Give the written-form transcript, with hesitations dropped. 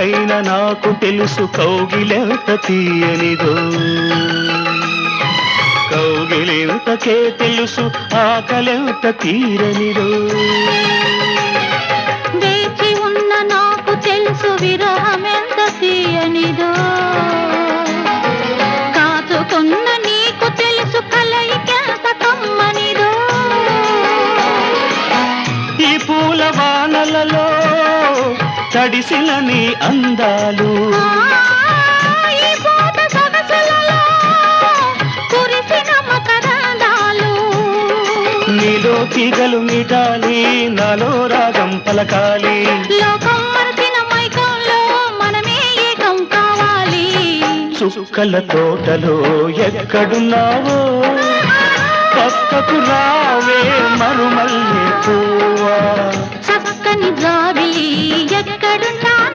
నాకైనా నాకు తెలుసు కౌగిలెంత తీయనిదో కౌగిలెంతకే తెలుసు ఆకలెంత తీరనిదో వేచి ఉన్న నాకు తెలుసు విరహమెంత తీయనిదో కాచుకున్న నీకు తెలుసు కలయికెంత కమ్మనిదో ఈ పూల వానలలో తడిసిన నీ అందాలు ఈ పూట సొగసులలో కురిసిన మకరందాలు నీలో తీగలు మీటాలి నాలో రాగం పలకాలి లోకం మరచిన మైకంలో మనమే ఏకం కావాలి చుక్కల తోటలో ఎక్కడున్నావో పక్కకు రావే మరుమల్లె పువ్వా చక్కని జాబిలి ఎక్కడున్నా